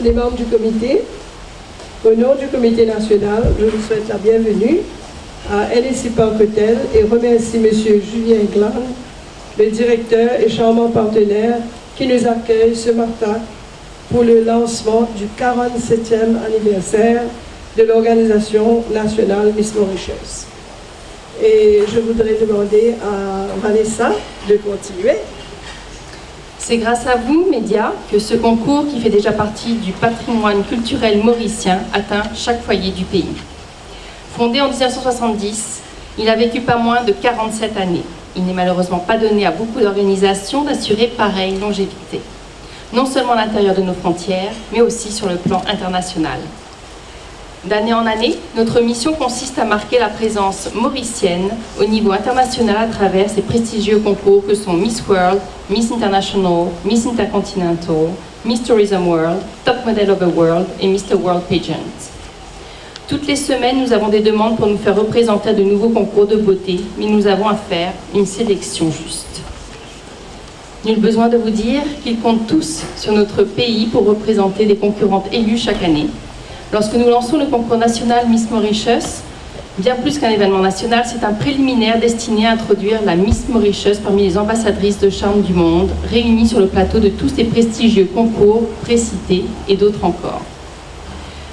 les membres du comité. Au nom du comité national, je vous souhaite la bienvenue à LSI Parc Hôtel et remercie M. Julien Glan, le directeur et charmant partenaire qui nous accueille ce matin pour le lancement du 47e anniversaire de l'organisation nationale Miss Mauritius. Et je voudrais demander à Vanessa de continuer. C'est grâce à vous, médias, que ce concours, qui fait déjà partie du patrimoine culturel mauricien, atteint chaque foyer du pays. Fondé en 1970, il a vécu pas moins de 47 années. Il n'est malheureusement pas donné à beaucoup d'organisations d'assurer pareille longévité, non seulement à l'intérieur de nos frontières, mais aussi sur le plan international. D'année en année, notre mission consiste à marquer la présence mauricienne au niveau international à travers ces prestigieux concours que sont Miss World, Miss International, Miss Intercontinental, Miss Tourism World, Top Model of the World et Mr. World Pageant. Toutes les semaines, nous avons des demandes pour nous faire représenter à de nouveaux concours de beauté, mais nous avons à faire une sélection juste. Nul besoin de vous dire qu'ils comptent tous sur notre pays pour représenter des concurrentes élues chaque année. Lorsque nous lançons le concours national Miss Mauritius, bien plus qu'un événement national, c'est un préliminaire destiné à introduire la Miss Mauritius parmi les ambassadrices de charme du monde, réunies sur le plateau de tous ces prestigieux concours précités et d'autres encore.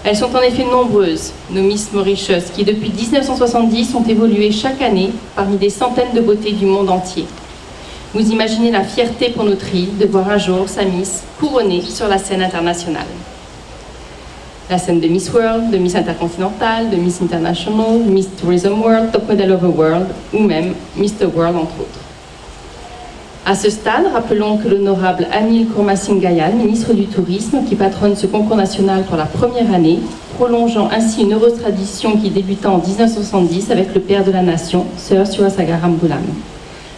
Elles sont en effet nombreuses, nos Miss Mauritius, qui depuis 1970 ont évolué chaque année parmi des centaines de beautés du monde entier. Vous imaginez la fierté pour notre île de voir un jour sa Miss couronnée sur la scène internationale. La scène de Miss World, de Miss Intercontinental, de Miss International, Miss Tourism World, Top Model of the World ou même Mr. World entre autres. À ce stade, rappelons que l'honorable Anil Kourmasingayan, ministre du Tourisme, qui patronne ce concours national pour la première année, prolongeant ainsi une heureuse tradition qui débuta en 1970 avec le père de la nation, Sir Surasagaram Ghulam.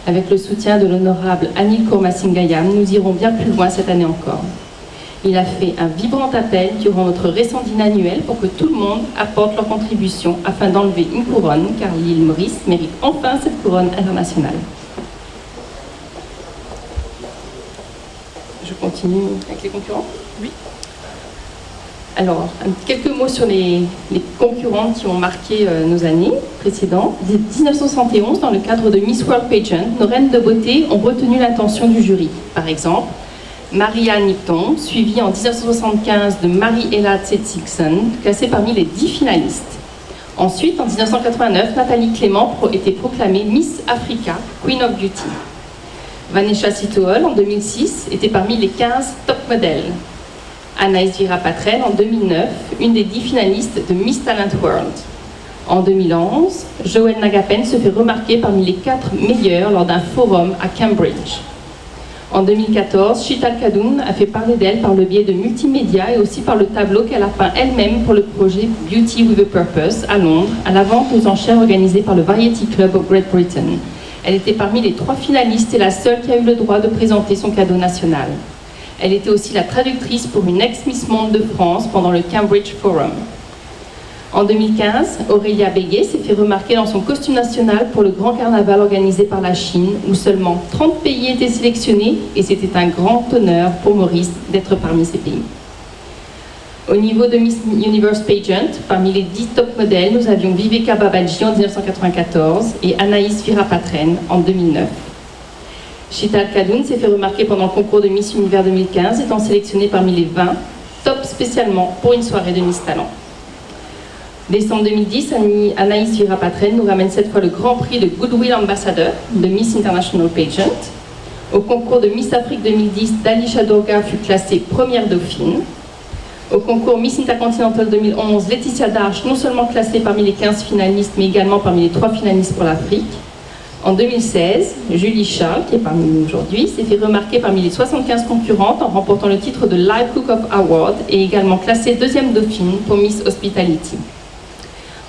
Avec le soutien de l'honorable Anil Kourmasingayan, nous irons bien plus loin cette année encore. Il a fait un vibrant appel durant notre récent dîner annuel pour que tout le monde apporte leur contribution afin d'enlever une couronne, car l'île Maurice mérite enfin cette couronne internationale. Je continue avec les concurrents ? Oui. Alors, quelques mots sur les concurrentes qui ont marqué nos années précédentes. Dès 1971, dans le cadre de Miss World Pageant, nos reines de beauté ont retenu l'attention du jury. Par exemple, Maria Nipton, suivie en 1975 de Marie-Ella Tsetsikson, classée parmi les 10 finalistes. Ensuite, en 1989, Nathalie Clément était proclamée Miss Africa, Queen of Beauty. Vanessa Sitohol, en 2006, était parmi les 15 top modèles. Anaïs Virapatren, en 2009, une des 10 finalistes de Miss Talent World. En 2011, Joël Nagapen se fait remarquer parmi les 4 meilleurs lors d'un forum à Cambridge. En 2014, Sheetal Khadoun a fait parler d'elle par le biais de multimédia et aussi par le tableau qu'elle a peint elle-même pour le projet Beauty with a Purpose à Londres, à la vente aux enchères organisée par le Variety Club of Great Britain. Elle était parmi les 3 finalistes et la seule qui a eu le droit de présenter son cadeau national. Elle était aussi la traductrice pour une ex-Miss Monde de France pendant le Cambridge Forum. En 2015, Aurélia Béguet s'est fait remarquer dans son costume national pour le grand carnaval organisé par la Chine, où seulement 30 pays étaient sélectionnés, et c'était un grand honneur pour Maurice d'être parmi ces pays. Au niveau de Miss Universe Pageant, parmi les 10 top modèles, nous avions Viveka Babaji en 1994 et Anaïs Virapatren en 2009. Sheetal Khadoun s'est fait remarquer pendant le concours de Miss Univers 2015, étant sélectionnée parmi les 20 top spécialement pour une soirée de Miss Talent. Décembre 2010, Anaïs Virapatren nous ramène cette fois le Grand Prix de Goodwill Ambassador de Miss International Pageant. Au concours de Miss Afrique 2010, Dalisha Dorga fut classée première dauphine. Au concours Miss Intercontinental 2011, Laetitia Darche, non seulement classée parmi les 15 finalistes, mais également parmi les 3 finalistes pour l'Afrique. En 2016, Julie Charles, qui est parmi nous aujourd'hui, s'est fait remarquer parmi les 75 concurrentes en remportant le titre de Live Cook-Off Award et également classée deuxième dauphine pour Miss Hospitality.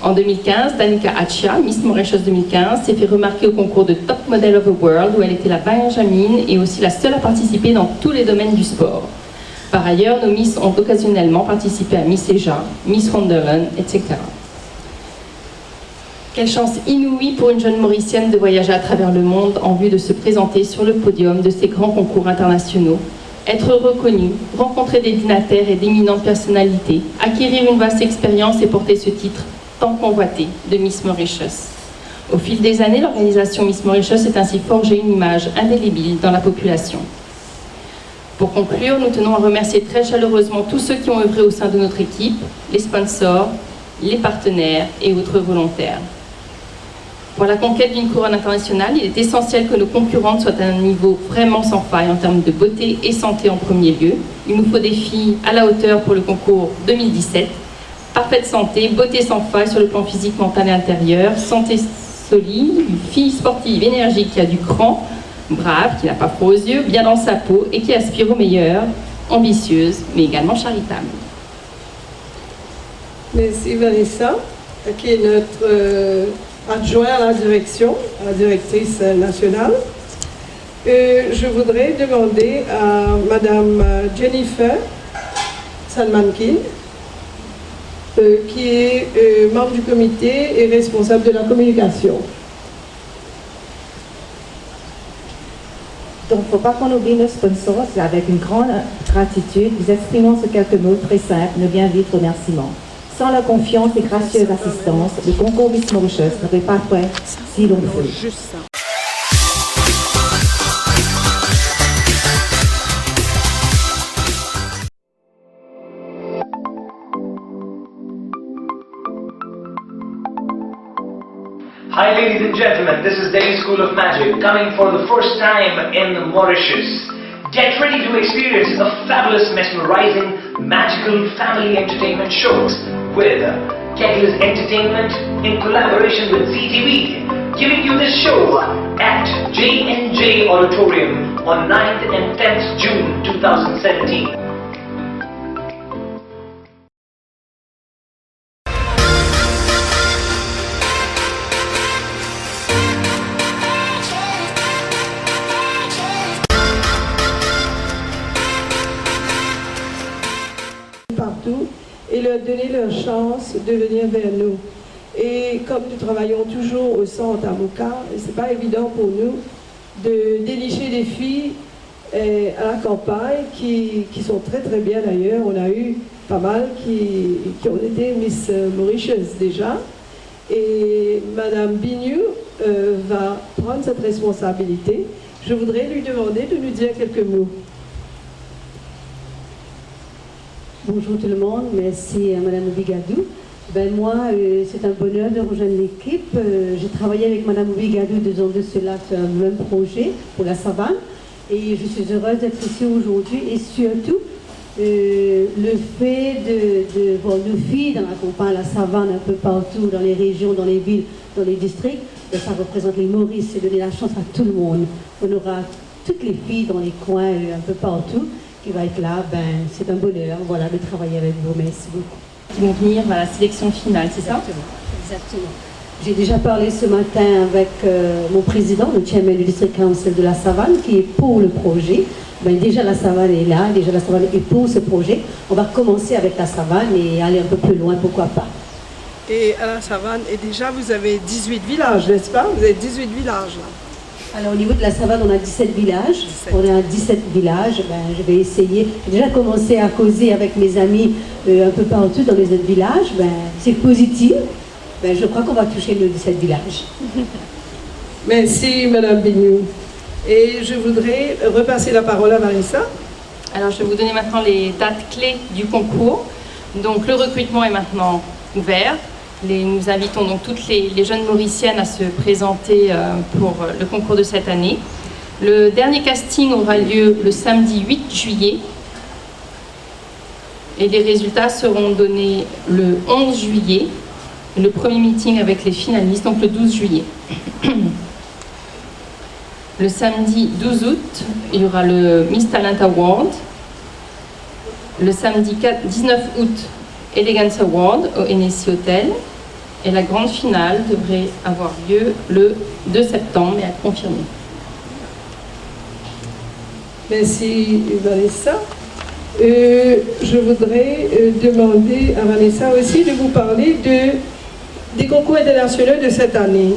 En 2015, Danica Achia, Miss Mauritius 2015, s'est fait remarquer au concours de Top Model of the World où elle était la Benjamine et aussi la seule à participer dans tous les domaines du sport. Par ailleurs, nos Miss ont occasionnellement participé à Miss Asia, Miss Wonderland, etc. Quelle chance inouïe pour une jeune Mauricienne de voyager à travers le monde en vue de se présenter sur le podium de ces grands concours internationaux, être reconnu, rencontrer des dignitaires et d'éminentes personnalités, acquérir une vaste expérience et porter ce titre tant convoité de Miss Mauritius. Au fil des années, l'organisation Miss Mauritius s'est ainsi forgée une image indélébile dans la population. Pour conclure, nous tenons à remercier très chaleureusement tous ceux qui ont œuvré au sein de notre équipe, les sponsors, les partenaires et autres volontaires. Pour la conquête d'une couronne internationale, il est essentiel que nos concurrentes soient à un niveau vraiment sans faille en termes de beauté et santé en premier lieu. Il nous faut des filles à la hauteur pour le concours 2017. Parfaite santé, beauté sans faille sur le plan physique, mental et intérieur, santé solide, une fille sportive, énergique, qui a du cran, brave, qui n'a pas froid aux yeux, bien dans sa peau et qui aspire au meilleur, ambitieuse, mais également charitable. Merci Vanessa, qui est notre adjoint à la direction, à la directrice nationale. Je voudrais demander à Madame Jennifer Salmankin, qui est membre du comité et responsable de la communication. Donc, il ne faut pas qu'on oublie nos sponsors. C'est avec une grande gratitude. Nous exprimons ce quelques mots très simples, nos bien vite remerciements. Sans la confiance et gracieuse assistance, le concours Miss Mauritius n'aurait pas fait si long feu. Hi ladies and gentlemen, this is Delhi School of Magic coming for the first time in Mauritius. Get ready to experience a fabulous, mesmerizing, magical family entertainment shows with Kettle's Entertainment in collaboration with ZTV, giving you this show at J&J Auditorium on 9th and 10th June 2017. Partout et leur donner leur chance de venir vers nous. Et comme nous travaillons toujours au centre à Moka, c'est pas évident pour nous de dénicher des filles à la campagne qui sont très très bien d'ailleurs. On a eu pas mal qui ont été Miss Mauritius déjà. Et Madame Bignou va prendre cette responsabilité. Je voudrais lui demander de nous dire quelques mots. Bonjour tout le monde, merci à Madame Oubigadou. Ben moi, c'est un bonheur de rejoindre l'équipe. J'ai travaillé avec Madame Oubigadou 2 ans de cela sur un même projet pour la savane. Et je suis heureuse d'être ici aujourd'hui et surtout le fait de voir nos filles dans la campagne, la savane, un peu partout, dans les régions, dans les villes, dans les districts, ben, ça représente les Maurice et donner la chance à tout le monde. On aura toutes les filles dans les coins, un peu partout, qui va être là. Ben, c'est un bonheur voilà, de travailler avec vous. Merci beaucoup. Qui vont venir à la sélection finale, c'est ça? Exactement. J'ai déjà parlé ce matin avec mon président, le chairman du District Council de la Savane, qui est pour le projet. Ben, déjà la Savane est là, déjà la Savane est pour ce projet. On va commencer avec la Savane et aller un peu plus loin, pourquoi pas. Et à la Savane, et déjà vous avez 18 villages, n'est-ce pas? Vous avez 18 villages là. Alors au niveau de la Savane, on a 17 villages. On a 17 villages. Ben, je vais essayer. J'ai déjà commencé à causer avec mes amis un peu partout dans les autres villages. Ben, c'est positif. Ben, je crois qu'on va toucher nos 17 villages. Merci Madame Bignou. Et je voudrais repasser la parole à Vanessa. Alors, je vais vous donner maintenant les dates clés du concours. Donc, le recrutement est maintenant ouvert. Nous invitons donc toutes les jeunes Mauriciennes à se présenter pour le concours de cette année. Le dernier casting aura lieu le samedi 8 juillet. Et les résultats seront donnés le 11 juillet. Le premier meeting avec les finalistes, donc le 12 juillet. Le samedi 12 août, il y aura le Miss Talent Award. Le samedi 19 août, Elegance Award au NSC Hotel. Et la grande finale devrait avoir lieu le 2 septembre, mais à confirmer. Merci Vanessa. Je voudrais demander à Vanessa aussi de vous parler des concours internationaux de cette année.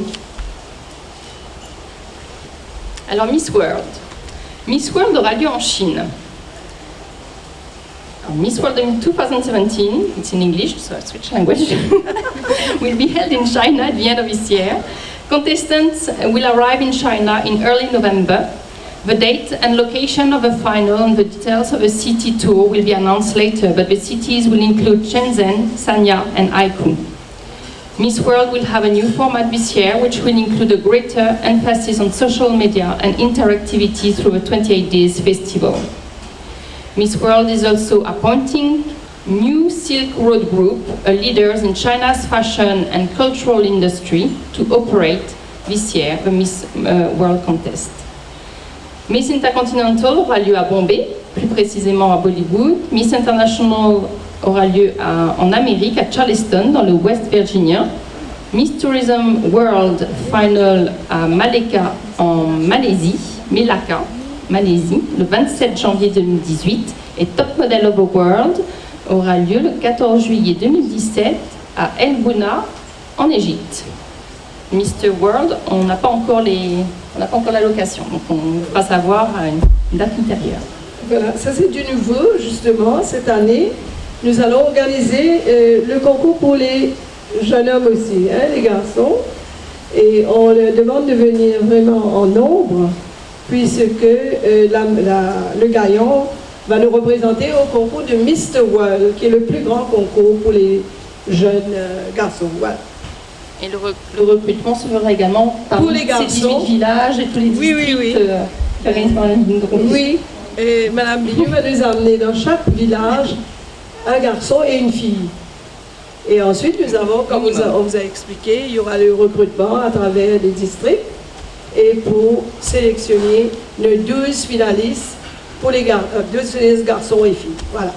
Alors Miss World. Miss World aura lieu en Chine. Miss World 2017, it's in English, so I switch language, will be held in China at the end of this year. Contestants will arrive in China in early November. The date and location of the final and the details of the city tour will be announced later, but the cities will include Shenzhen, Sanya, and Haikou. Miss World will have a new format this year, which will include a greater emphasis on social media and interactivity through a 28 days festival. Miss World is also appointing new Silk Road Group, a leaders in China's fashion and cultural industry, to operate this year the Miss World contest. Miss Intercontinental aura lieu à Bombay, plus précisément à Bollywood. Miss International aura lieu en Amérique, à Charleston, dans le West Virginia. Miss Tourism World Final à Malacca, en Malaisie, Malaisie, le 27 janvier 2018. Et Top Model of the World aura lieu le 14 juillet 2017 à El Bouna, en Égypte. Mr. World, on n'a pas encore la location, donc on fera savoir à une date ultérieure. Voilà, ça c'est du nouveau, justement, cette année. Nous allons organiser le concours pour les jeunes hommes aussi, hein, les garçons. Et on leur demande de venir vraiment en nombre, puisque le gagnant va nous représenter au concours de Mr. World, qui est le plus grand concours pour les jeunes garçons. Voilà. Et le recrutement se fera également par pour les ces garçons. 18 villages et tous les districts qui organisent par une compétition. Oui, et Mme Billou va nous amener dans chaque village un garçon et une fille. Et ensuite, nous avons, comme on vous a expliqué, il y aura le recrutement à travers les districts et pour sélectionner nos 12 finalistes pour les 12 garçons et filles. Voilà.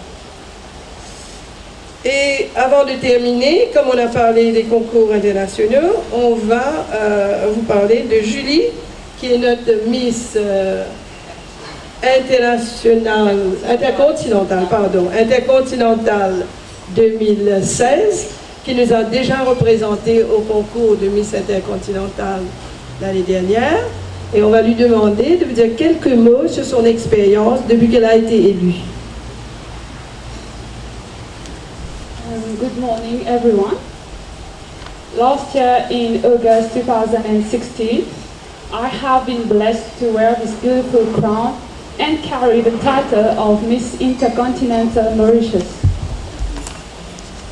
Et avant de terminer, comme on a parlé des concours internationaux, on va vous parler de Julie, qui est notre Miss intercontinentale 2016, qui nous a déjà représenté au concours de Miss Intercontinentale l'année dernière. Et on va lui demander de vous dire quelques mots sur son expérience depuis qu'elle a été élue. Good morning, everyone. Last year in August 2016, I have been blessed to wear this beautiful crown and carry the title of Miss Intercontinental Mauritius.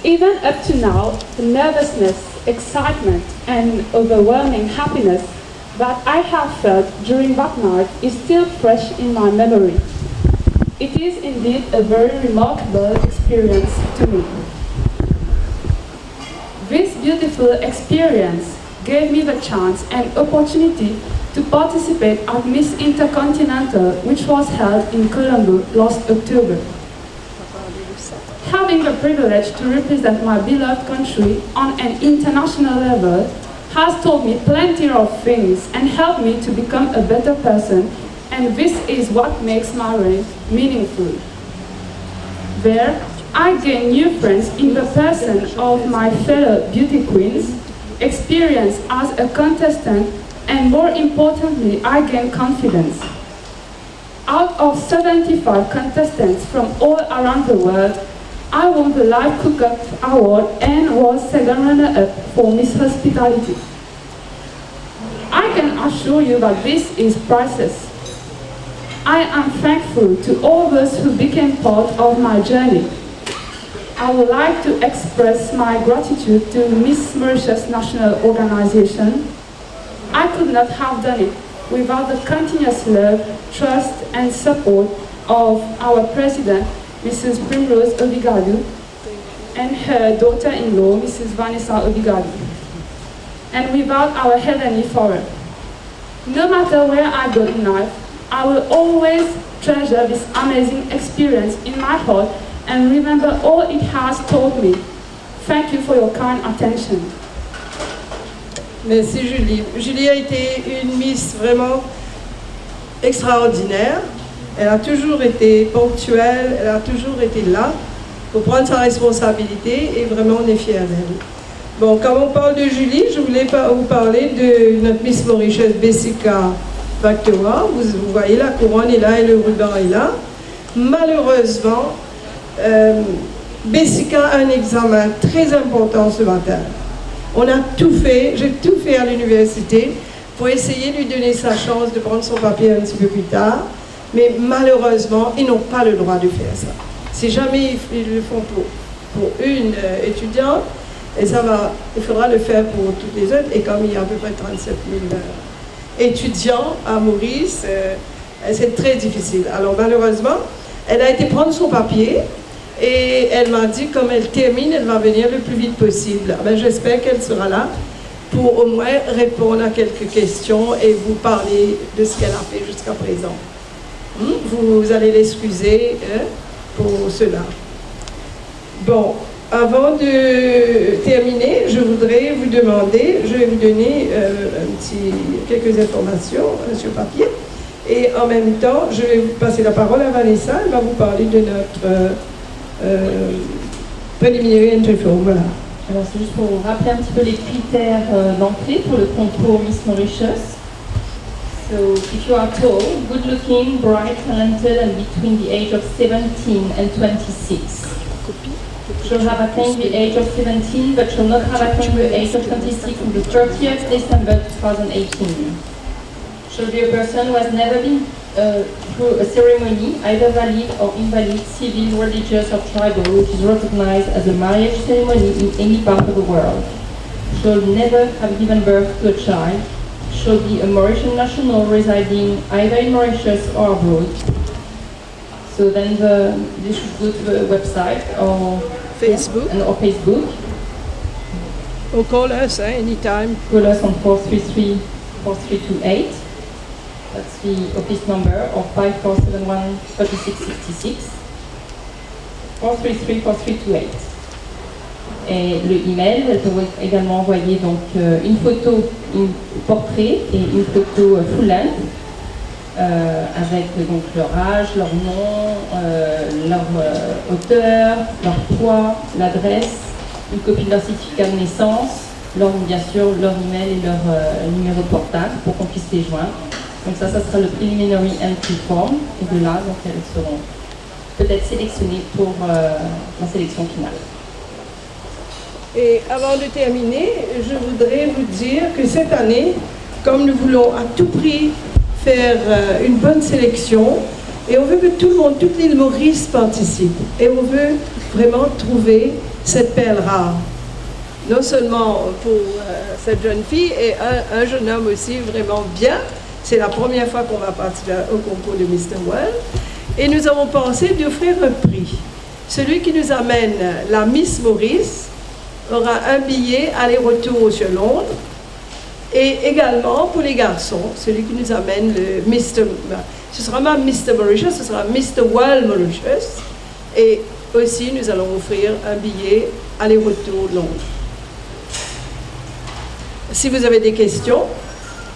Even up to now, the nervousness, excitement, and overwhelming happiness that I have felt during that night is still fresh in my memory. It is indeed a very remarkable experience to me. This beautiful experience gave me the chance and opportunity to participate at Miss Intercontinental, which was held in Colombo last October. Having the privilege to represent my beloved country on an international level has taught me plenty of things and helped me to become a better person, and this is what makes my reign meaningful. There, I gained new friends in the person of my fellow beauty queens, experience as a contestant, and more importantly, I gained confidence. Out of 75 contestants from all around the world, I won the Live Cook-Up Award and was second runner-up for Miss Hospitality. I can assure you that this is priceless. I am thankful to all those who became part of my journey. I would like to express my gratitude to Miss Mauritius National Organization. I could not have done it without the continuous love, trust, and support of our President, Mrs. Primrose Obigalu, and her daughter-in-law, Mrs. Vanessa Obigalu, and without our Heavenly Father. No matter where I go in life, I will always treasure this amazing experience in my heart and remember all it has taught me. Thank you for your kind attention. Merci Julie. Julie a été une Miss vraiment extraordinaire. Elle a toujours été ponctuelle, elle a toujours été là pour prendre sa responsabilité et vraiment on est fiers d'elle. Bon, quand on parle de Julie, je voulais vous parler de notre Miss Mauritius Bessica Vactora. Vous voyez la couronne est là et le ruban est là. Malheureusement, Bessica a un examen très important ce matin. On a tout fait, j'ai tout fait à l'université pour essayer de lui donner sa chance de prendre son papier un petit peu plus tard, mais malheureusement, ils n'ont pas le droit de faire ça. Si jamais ils le font pour une étudiante, et il faudra le faire pour toutes les autres, et comme il y a à peu près 37 000 étudiants à Maurice, c'est très difficile. Alors malheureusement, elle a été prendre son papier, et elle m'a dit, comme elle termine, elle va venir le plus vite possible. Ben, j'espère qu'elle sera là pour au moins répondre à quelques questions et vous parler de ce qu'elle a fait jusqu'à présent. Vous allez l'excuser pour cela. Bon, avant de terminer, je voudrais vous demander, je vais vous donner quelques informations sur papier. Et en même temps, je vais vous passer la parole à Vanessa, elle va vous parler de notre preliminary interview. Voilà. Alors c'est juste pour rappeler un petit peu les critères d'entrée pour le concours Miss Mauritius. So if you are tall, good looking, bright, talented and between the age of 17 and 26. She'll have attained the age of 17 but she'll not have attained the age of 26 on the 30th December 2018. She'll be a person who has never been through a ceremony, either valid or invalid, civil, religious or tribal, which is recognized as a marriage ceremony in any part of the world. She'll never have given birth to a child. She'll be a Mauritian national residing either in Mauritius or abroad. So then they should go to the website or Facebook. Or Facebook. Or call us anytime. Call us on 433-4328. That's the office number of 5471-3666. 433-4328. Et le email, elle peut également envoyer donc une photo, un portrait et une photo full length avec donc leur âge, leur nom, leur hauteur, leur poids, l'adresse, une copie de leur certificat de naissance, bien sûr leur email et leur numéro de portable pour qu'on puisse les joindre. Donc ça sera le preliminary entry form et de là donc elles seront peut-être sélectionnées pour la sélection finale. Et avant de terminer, je voudrais vous dire que cette année, comme nous voulons à tout prix faire une bonne sélection, et on veut que tout le monde, toute l'île Maurice participe, et on veut vraiment trouver cette perle rare. Non seulement pour cette jeune fille et un jeune homme aussi vraiment bien. C'est la première fois qu'on va participer au concours de Mr. World. Et nous avons pensé d'offrir un prix. Celui qui nous amène la Miss Maurice aura un billet aller-retour sur Londres. Et également pour les garçons, celui qui nous amène ce sera pas Mr. Mauritius, ce sera Mr. World Mauritius. Et aussi nous allons offrir un billet aller-retour Londres. Si vous avez des questions,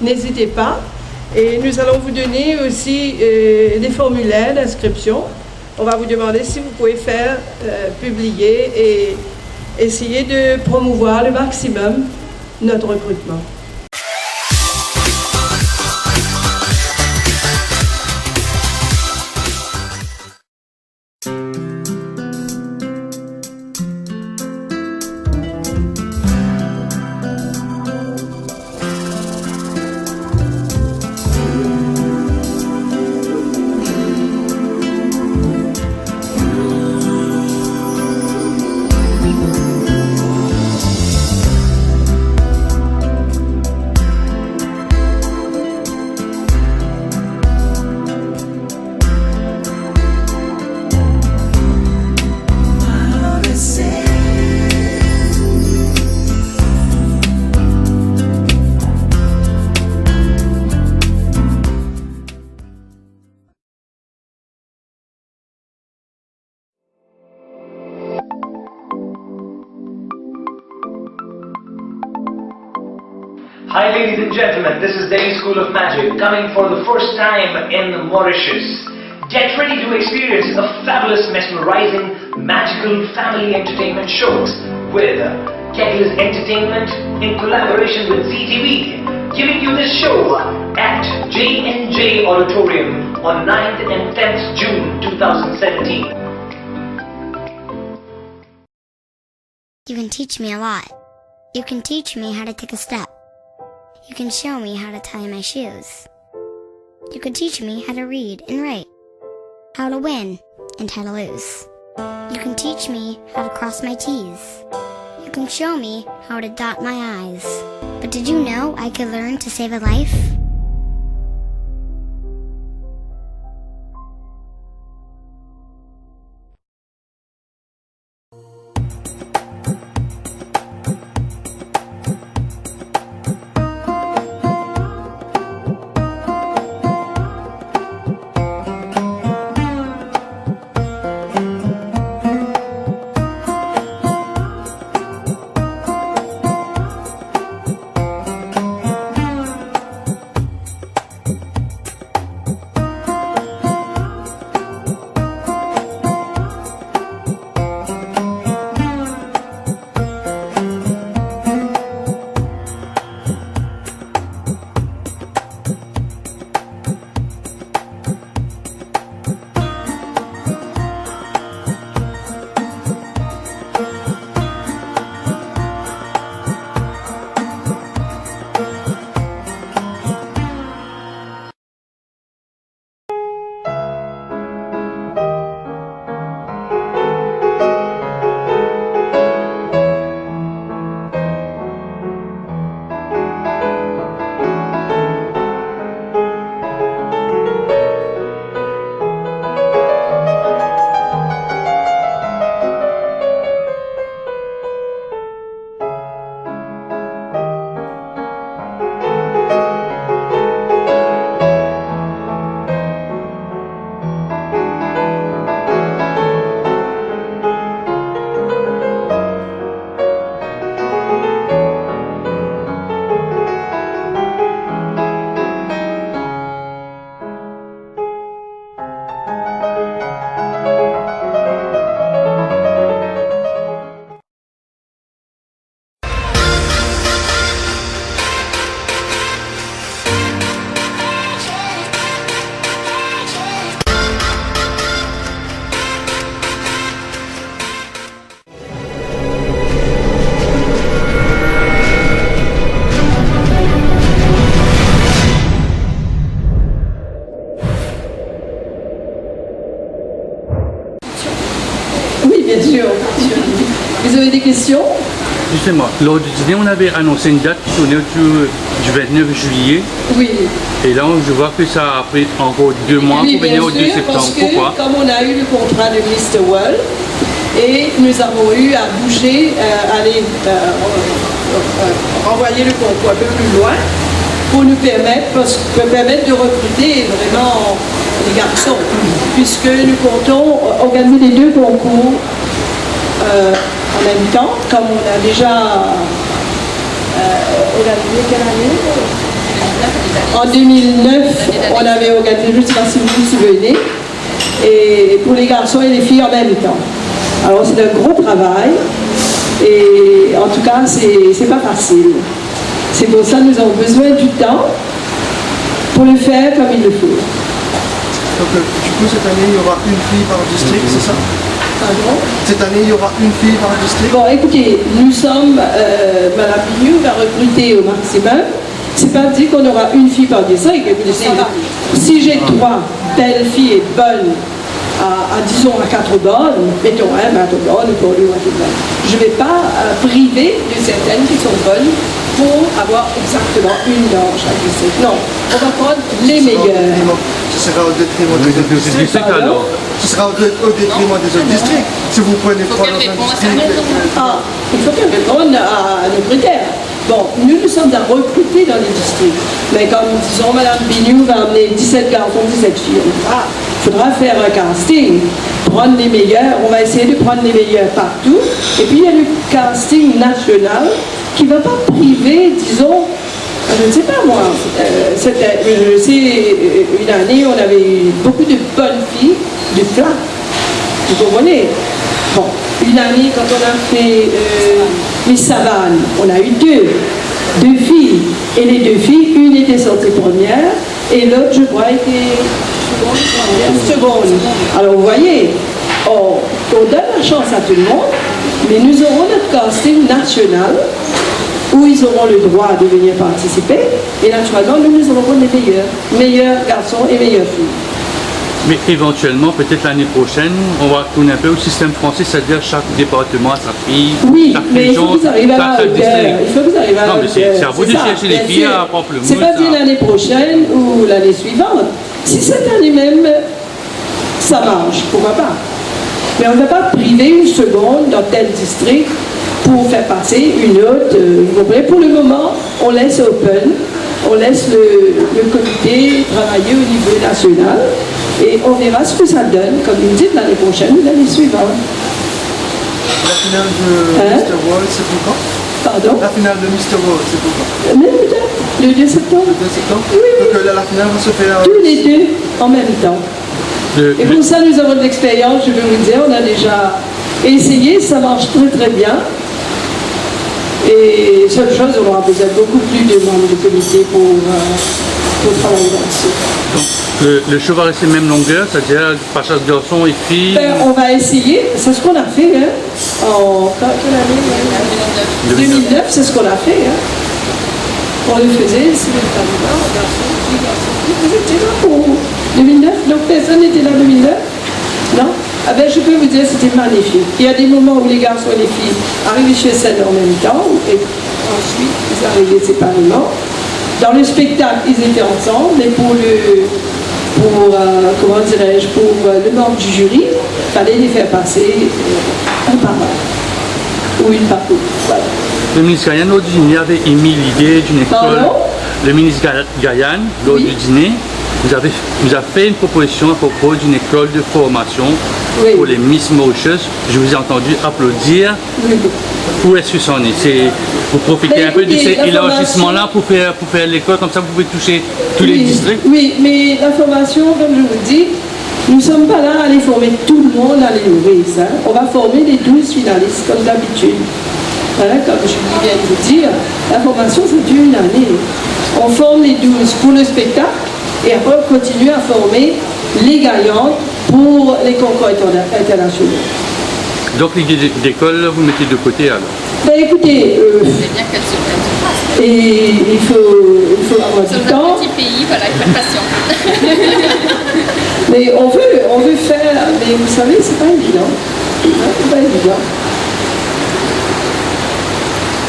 n'hésitez pas. Et nous allons vous donner aussi des formulaires d'inscription. On va vous demander si vous pouvez faire publier et essayer de promouvoir le maximum notre recrutement. Hi ladies and gentlemen, this is Delhi School of Magic coming for the first time in Mauritius. Get ready to experience a fabulous, mesmerizing, magical family entertainment shows with Kettle's Entertainment in collaboration with ZTV, giving you this show at J&J Auditorium on 9th and 10th June 2017. You can teach me a lot. You can teach me how to take a step. You can show me how to tie my shoes. You can teach me how to read and write, how to win and how to lose. You can teach me how to cross my T's. You can show me how to dot my I's. But did you know I could learn to save a life? Bien sûr. Vous avez des questions? Justement, lors du dîner, on avait annoncé une date qui tournait autour du 29 juillet. Oui. Et là, je vois que ça a pris encore 2 mois Oui, pour venir au 2 septembre. Parce que, pourquoi? comme on a eu le contrat de Mr. World, et nous avons eu à bouger, renvoyer le concours un peu plus loin pour nous permettre de recruter vraiment les garçons, puisque nous comptons organiser les 2 concours en même temps, comme on a déjà organisé quelle année? En 2009, on avait organisé, je ne sais pas si vous vous souvenez, et pour les garçons et les filles en même temps. Alors c'est un gros travail, et en tout cas, c'est pas facile. C'est pour ça que nous avons besoin du temps pour le faire comme il le faut. Donc du coup, cette année, il y aura une fille par district, c'est ça? Pardon? Cette année, il y aura une fille par district? Bon, écoutez, nous sommes, Madame Pignou va recruter au maximum. C'est pas dit qu'on aura une fille par district. Si j'ai 3 belles filles et bonnes, disons à 4 bonnes, mettons un bonnes pour lui, je ne vais pas priver de certaines qui sont bonnes pour avoir exactement une dans chaque district. Non, on va prendre les meilleures. Ce sera au détriment des autres districts. Alors. Ce sera au détriment des autres districts. Si vous prenez 3 dans un district. Il faut qu'elle réponde à nos critères. Bon, nous sommes à recruter dans les districts. Mais comme disons, Madame Bignou va amener 17 garçons, 17 filles. Il faudra faire un casting, prendre les meilleurs. On va essayer de prendre les meilleurs partout. Et puis il y a le casting national qui ne va pas priver, disons, je ne sais pas moi, je sais, une année, on avait eu beaucoup de bonnes filles, de flat, vous comprenez? Bon, une année, quand on a fait les savanes, on a eu 2 filles. Et les 2 filles, une était sortie première, et l'autre, je crois, était seconde. Alors, vous voyez, on donne la chance à tout le monde, Mais nous aurons notre casting national où ils auront le droit de venir participer. Et naturellement, nous aurons les meilleurs garçons et meilleures filles. Mais éventuellement, peut-être l'année prochaine, on va tourner un peu au système français, c'est-à-dire chaque département a sa fille, oui, chaque mais région, il faut que vous arrivez à la chaque district. Il faut que vous arrivez à la Non, mais c'est à vous de chercher les filles à Pamplemousse. C'est pas dit l'année prochaine ou l'année suivante. Si cette année même, ça marche, pourquoi pas. Mais on ne va pas priver une seconde dans tel district pour faire passer une autre. Vous comprenez? Pour le moment, on laisse open, on laisse le comité travailler au niveau national. Et on verra ce que ça donne, comme vous dites, l'année prochaine ou l'année suivante. La finale de Mr. World, c'est pour quand? Pardon? La finale de Mr. World, c'est pour quand? Même le 2 septembre. Le 2 septembre? Oui. Donc là, la finale va se faire... Tous les deux en même temps. Et pour ça, nous avons de l'expérience, je vais vous dire, on a déjà essayé, ça marche très très bien. Et seule chose, on aura besoin de beaucoup plus de membres du comité pour travailler là-dessus. Donc, le show va rester même longueur, c'est-à-dire passage garçons et filles. Ben, on va essayer, c'est ce qu'on a fait en quelle année? 2009, c'est ce qu'on a fait. On le faisait, c'est le candidat, garçons, filles. Vous étiez là pour 2009? Donc personne n'était là en 2009? Non? Ah ben, je peux vous dire, c'était magnifique. Il y a des moments où les garçons et les filles arrivaient chez scène en même temps, et ensuite ils arrivaient séparément. Dans le spectacle, ils étaient ensemble, mais pour le membre du jury, il fallait les faire passer un par un, ou une par une. Voilà. Le ministre Gaillan, lors du dîner, avait émis l'idée d'une école. Pardon? Le ministre Gaillan, lors du dîner, vous avez fait une proposition à propos d'une école de formation pour les Miss Mauritius. Je vous ai entendu applaudir. Oui. Où est-ce que ça en est? Vous profitez un peu de cet élargissement-là pour faire l'école, comme ça vous pouvez toucher tous les districts? Oui, mais la formation, comme je vous dis, nous ne sommes pas là à aller former tout le monde à l'URIS. On va former les 12 finalistes, comme d'habitude. Voilà, comme je viens de vous dire, la formation, ça dure une année. On forme les 12 pour le spectacle, et après on continue à former les gagnantes pour les concours internationaux. Donc l'idée d'école, vous mettez de côté alors? Ben écoutez, et il faut avoir du temps. Petit pays, voilà, il faut être patient. Mais on veut faire, mais vous savez, c'est pas évident. C'est pas évident.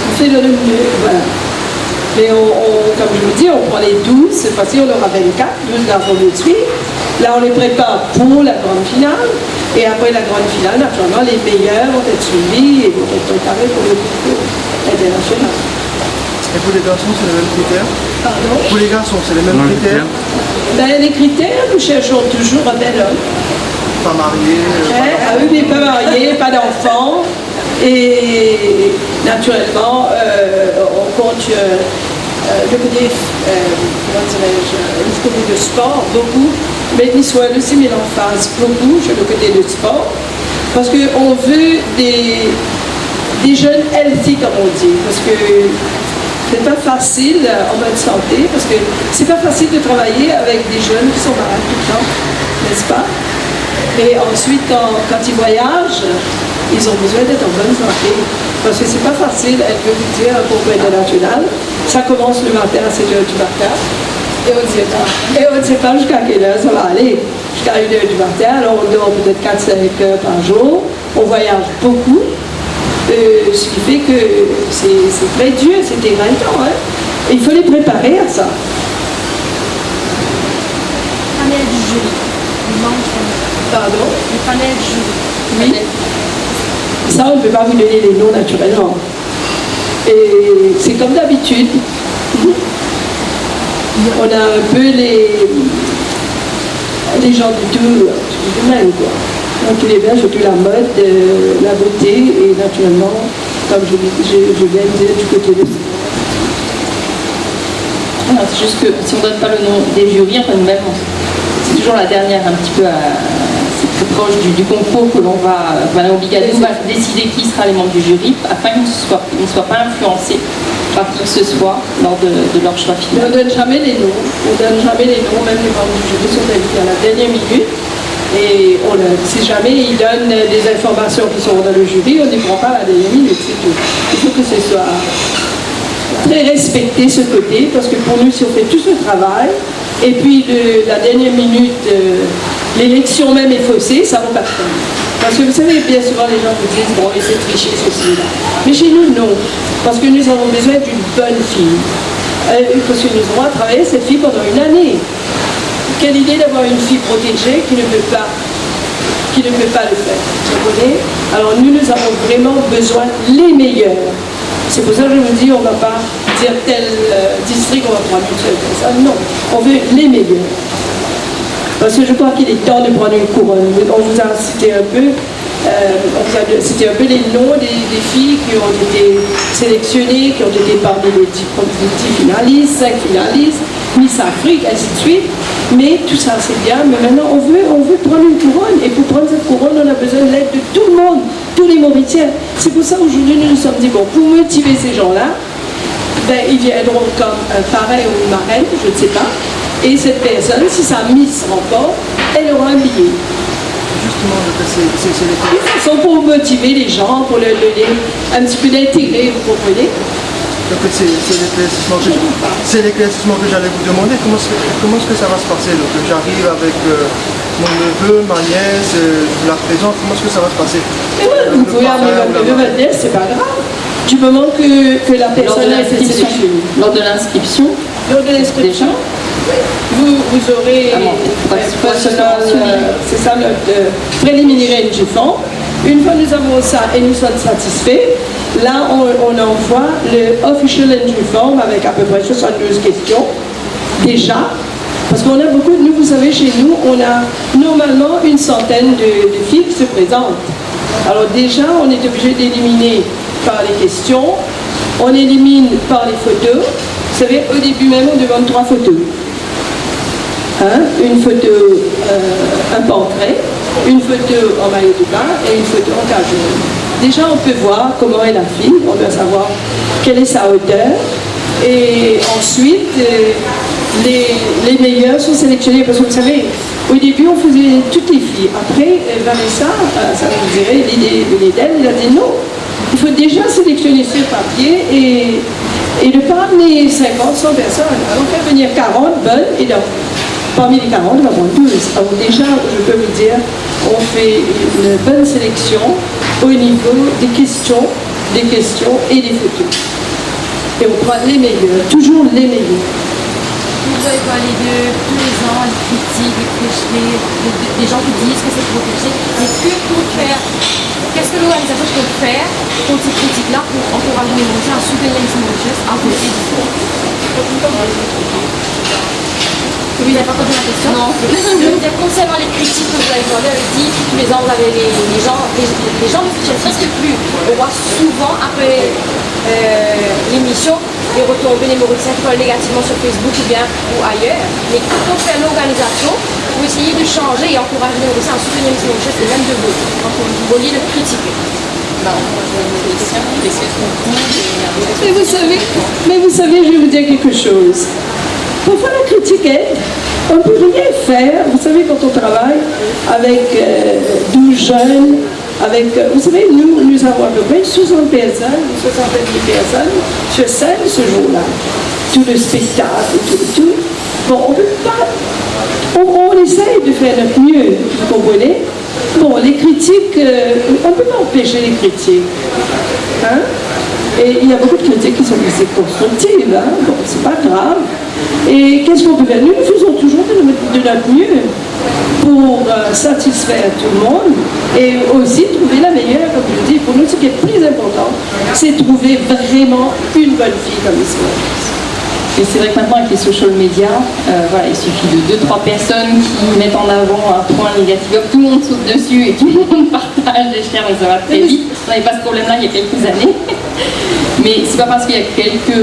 On fait de le mieux, voilà. Mais comme je vous dis, on prend les 12, cette fois-ci on aura 24, 12 garçons de suite. Là, on les prépare pour la grande finale. Et après la grande finale, naturellement, les meilleurs vont être suivis et vont être préparés pour le concours international. Et pour les garçons, c'est les mêmes critères? Pardon? Pour les garçons, c'est les mêmes critères? Ben, les critères, nous cherchons toujours un bel homme. Pas marié? Ah oui, mais pas marié, pas d'enfant. Et naturellement, on compte le côté, comment dirais-je, le côté de sport, beaucoup. Mais l'histoire aussi, mais l'emphase beaucoup sur le côté de sport. Parce qu'on veut des jeunes healthy, comme on dit. Parce que c'est pas facile en bonne santé, parce que c'est pas facile de travailler avec des jeunes qui sont malades tout le temps, n'est-ce pas? Et ensuite, quand ils voyagent, ils ont besoin d'être en bonne santé. Parce que c'est pas facile, elle veut vous dire, un concours international. Ça commence le matin à 7h du matin. Et on ne sait pas jusqu'à quelle heure ça va aller. Jusqu'à 1h du matin, alors on dort peut-être 4-5 heures par jour. On voyage beaucoup. Ce qui fait que c'est très dur, c'est éreintant. Et il faut les préparer à ça. Le panel du jury. Pardon? Le panel du jury. Oui. Ça, on ne peut pas vous donner les noms naturellement. Et c'est comme d'habitude. On a un peu les gens du même, quoi. Donc les Belges, surtout la mode, la beauté et naturellement, comme je viens de dire, du côté de... Alors, c'est juste que si on ne donne pas le nom des jurys, enfin nous-mêmes, c'est toujours la dernière un petit peu c'est très proche du concours que l'on va, Madame Bigadou va décider qui sera les membres du jury afin qu'ils ne soient pas influencés par qui que ce soit lors de leur choix final. On ne donne jamais les noms, même les membres du jury sont invités à la dernière minute. Et si jamais ils donnent des informations qui sont dans le jury, on ne les prend pas à la dernière minute, c'est tout. Il faut que ce soit très respecté ce côté, parce que pour nous, si on fait tout ce travail, et puis la dernière minute, l'élection même est faussée, ça vaut pas de peine. Parce que vous savez, bien souvent les gens vous disent, bon, laissez tricher ceci là. Mais chez nous, non. Parce que nous avons besoin d'une bonne fille. Parce que nous avons travaillé cette fille pendant une année. Quelle idée d'avoir une fille protégée qui ne peut pas le faire. Vous comprenez? Alors nous avons vraiment besoin les meilleurs. C'est pour ça que je vous dis, on ne va pas dire tel district, on va prendre une seule personne. Non, on veut les meilleurs. Parce que je crois qu'il est temps de prendre une couronne. On vous a cité un peu, c'était un peu les noms des filles qui ont été sélectionnées, qui ont été parmi les 10 finalistes, 5 finalistes, Miss Afrique, ainsi de suite. Mais tout ça c'est bien, mais maintenant on veut prendre une couronne. Et pour prendre cette couronne, on a besoin de l'aide de tout le monde, tous les Mauriciens. C'est pour ça aujourd'hui nous nous sommes dit, bon, pour motiver ces gens-là, ben, ils viendront comme un parrain ou une marraine, je ne sais pas. Et cette personne, si sa Miss remporte, elle aura un billet. Justement, c'est les... Une façon pour motiver les gens, pour leur donner un petit peu d'intérêt, vous comprenez? En fait, c'est l'éclaircissement que j'allais vous demander. Comment est-ce que ça va se passer? Donc, j'arrive avec mon neveu, ma nièce, je la présente. Comment est-ce que ça va se passer? Mais ouais, vous pouvez amener votre neveu, votre nièce, c'est pas grave. Du moment que la personne a été sélectionnée. Lors de l'inscription. Lors de l'inscription, vous aurez c'est ça, le préliminaire du fond. Une fois nous avons ça et nous sommes satisfaits, là on envoie le official entry form avec à peu près 72 questions déjà. Parce qu'on a beaucoup, vous savez, chez nous, on a normalement une centaine de filles qui se présentent. Alors déjà, on est obligé d'éliminer par les questions, on élimine par les photos. Vous savez, au début même, on demande 3 photos. Une photo, un portrait, une photo en maillot de bain et une photo en casual. Déjà, on peut voir comment est la fille, on doit savoir quelle est sa hauteur. Et ensuite, les meilleurs sont sélectionnés. Parce que vous savez, au début, on faisait toutes les filles. Après, Vanessa, ça vous dirait, l'idée d'elle, elle a dit non. Il faut déjà sélectionner sur papier et ne pas amener 50, 100 personnes. Alors, faire venir 40 bonnes et donc, parmi les 40, on va prendre 12. Alors déjà, je peux vous dire, on fait une bonne sélection au niveau des questions et des photos. Et on prend les meilleurs, toujours les meilleurs. Vous avez parlé de tous les ans, les critiques, des gens qui disent que c'est protégé. Mais que pour faire, qu'est-ce que l'organisation peut faire contre ces critiques-là pour encourager les Mauriciens à soutenir les Mauriciens à voter? Vous n'avez pas compris la question? Non. Je veux dire, concernant les critiques que vous avez demandé, vous avez dit tous les ans, vous avez les gens ne soutiennent presque plus. On voit souvent, après l'émission, les retombées des Mauriciens qui parlent négativement sur Facebook ou ailleurs. Mais pour faire l'organisation, vous essayez de changer et encourager les Mauriciens à soutenir les Mauriciens et même de voter, au lieu de critiquer. Mais vous savez, je vais vous dire quelque chose. Parfois la critique aide, on ne peut rien faire. Vous savez, quand on travaille avec 12 jeunes, vous savez, nous avons à peu près 60 personnes, 70 personnes sur scène ce jour-là. Tout le spectacle, tout. Bon, on ne peut pas. On essaye de faire notre mieux, vous comprenez? Bon, les critiques, on ne peut pas empêcher les critiques. Hein? Et il y a beaucoup de critiques qui sont assez constructives, hein? Bon, c'est pas grave. Et qu'est-ce qu'on peut faire? Nous faisons toujours de notre mieux pour satisfaire tout le monde et aussi trouver la meilleure, comme je dis. Pour nous, ce qui est plus important, c'est trouver vraiment une bonne fille comme ça. Et c'est vrai que maintenant avec les social media, voilà, il suffit de 2-3 personnes qui mettent en avant un point négatif, tout le monde saute dessus et tout le monde partage les shares et ça va très vite. On n'avait pas ce problème-là il y a quelques années. Mais c'est pas parce qu'il y a quelques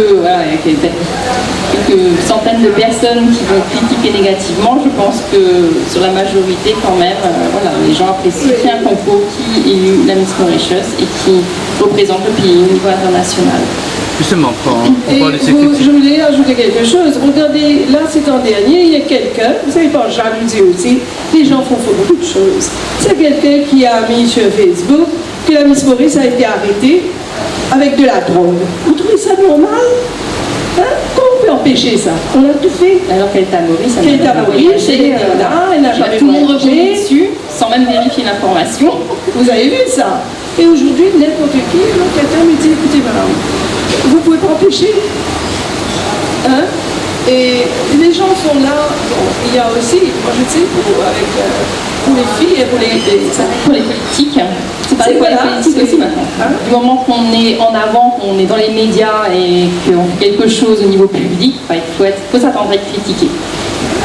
centaines de personnes qui vont critiquer négativement, je pense que sur la majorité quand même, voilà, les gens apprécient qu'il y a un concours qui élit la Miss Mauritius et qui représente le pays au niveau international. Justement, quand on Et parle de ces je critiques. voulais ajouter quelque chose. Regardez, là, c'est en dernier, il y a quelqu'un, vous savez pas, jalousie aussi, les gens font beaucoup de choses. C'est quelqu'un qui a mis sur Facebook que la Miss Maurice a été arrêtée avec de la drogue. Vous trouvez ça normal? Hein? Comment on peut empêcher ça? On a tout fait. Alors qu'elle est à Maurice, Elle est à Maurice, elle était là, elle n'a jamais tout le monde voyagé. rebondit dessus sans même vérifier l'information. Vous avez vu ça? Et aujourd'hui, n'importe qui, quelqu'un me dit, écoutez madame, vous ne pouvez pas empêcher. Hein? Et les gens sont là. Bon, il y a aussi, moi je sais, pour les filles et pour les politiques. C'est pareil pour les voilà, politiques c'est- aussi maintenant. hein? Du moment qu'on est en avant, qu'on est dans les médias et qu'on fait quelque chose au niveau public, il faut s'attendre à être critiqué,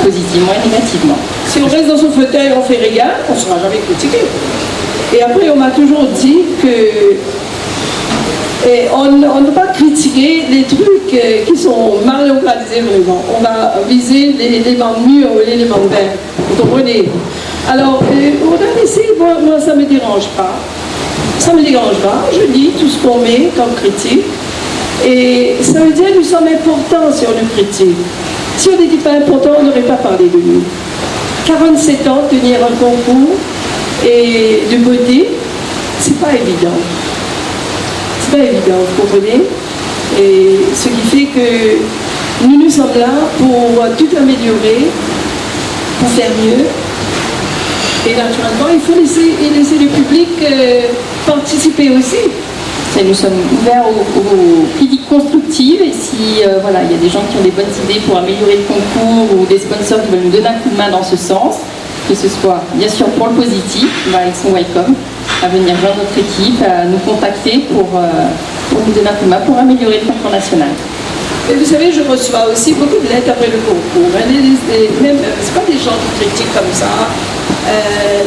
positivement et négativement. Si on reste dans son fauteuil, on fait rien, on ne sera jamais critiqué. Et après, on m'a toujours dit que on ne peut pas critiquer les trucs qui sont mal localisés vraiment. On va viser les bandes mûres ou les bandes vertes. Vous comprenez? Alors, on a laissé, moi ça ne me dérange pas. Ça ne me dérange pas. Je lis tout ce qu'on met comme critique. Et ça veut dire que nous sommes importants si on nous critique. Si on n'était pas important, on n'aurait pas parlé de nous. 47 ans, tenir un concours et de beauté, c'est pas évident. C'est pas évident, vous comprenez? Et ce qui fait que nous sommes là pour tout améliorer, pour faire mieux. Et naturellement, il faut laisser le public participer aussi. Et nous sommes ouverts aux critiques constructives et si voilà, il y a des gens qui ont des bonnes idées pour améliorer le concours ou des sponsors qui veulent nous donner un coup de main dans ce sens, que ce soit bien sûr pour le positif, ils sont welcome à venir rejoindre notre équipe, à nous contacter pour nous donner un coup de main pour améliorer le concours national. Et vous savez, je reçois aussi beaucoup de lettres après le concours. Même, c'est pas des gens qui critiquent comme ça,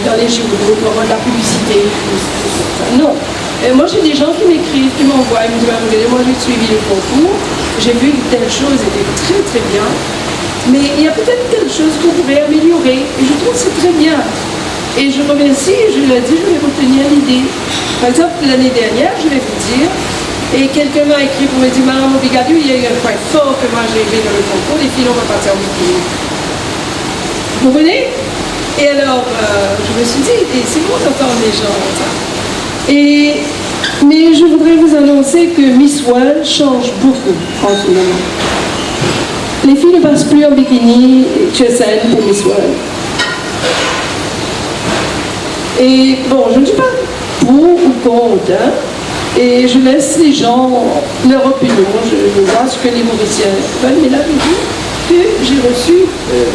dans les journaux, pour avoir de la publicité. Non. Moi, j'ai des gens qui m'écrivent, qui m'envoient, ils me disent, regardez, moi j'ai suivi le concours, j'ai vu que telle chose était très très bien, mais il y a peut-être telle chose qu'on pourrait améliorer. Et je trouve que c'est très bien. Et je remercie, je l'ai dit, je vais retenir l'idée. Par exemple, l'année dernière, je vais vous dire, et quelqu'un m'a écrit pour me dire, Madame Obigadou, il y a eu un point fort que moi j'ai vu dans le concours, les filles n'ont pas partir en bikini. Vous comprenez? Et alors, je me suis dit, et c'est bon d'entendre les gens ça. Mais je voudrais vous annoncer que Miss World change beaucoup en ce moment. Les filles ne passent plus en bikini sur scène pour Miss World. Et bon, je ne suis pas pour ou contre, hein, et je laisse les gens leur opinion. Je vois ce que les Mauriciens veulent, mais là, je dis que j'ai reçu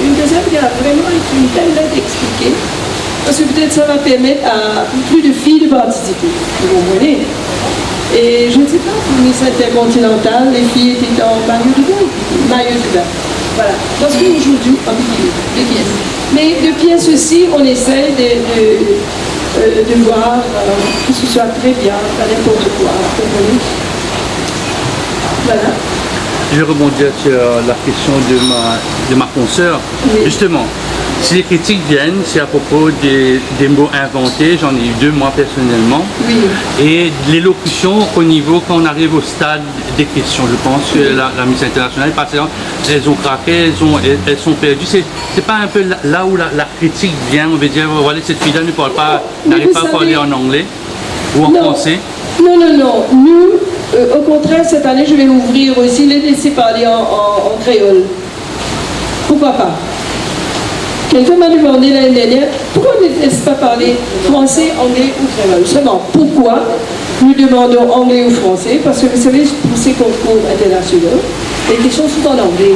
une deuxième qui a vraiment écrit une telle lettre expliquée. Parce que peut-être ça va permettre à plus de filles de participer. Vous comprenez? Et je ne sais pas, pour Miss Intercontinental, les filles étaient en maillot de bain. Maillot de bain. Voilà. Parce qu'aujourd'hui, en bikini, des pièces. Mais depuis ceci, on essaye de voir que ce soit très bien, pas n'importe quoi. Vous comprenez? Voilà. Je vais rebondir sur la question de ma consoeur. Oui. Justement, si les critiques viennent, c'est à propos des mots inventés, j'en ai eu 2 moi personnellement, Oui. et l'élocution au niveau quand on arrive au stade des questions. Je pense que la Miss Internationale, par exemple, elles ont craqué, elles sont perdues. C'est pas un peu là où la critique vient, on veut dire, voilà, cette fille-là ne parle pas, n'arrive pas à parler en anglais ou en français. Non. Nous, au contraire, cette année, je vais ouvrir aussi, les laisser parler en créole. Pourquoi pas? Quelqu'un m'a demandé l'année dernière, pourquoi on ne laisse pas parler français, anglais ou créole? Seulement, pourquoi nous demandons anglais ou français? Parce que vous savez, pour ces concours internationaux, les questions sont en anglais.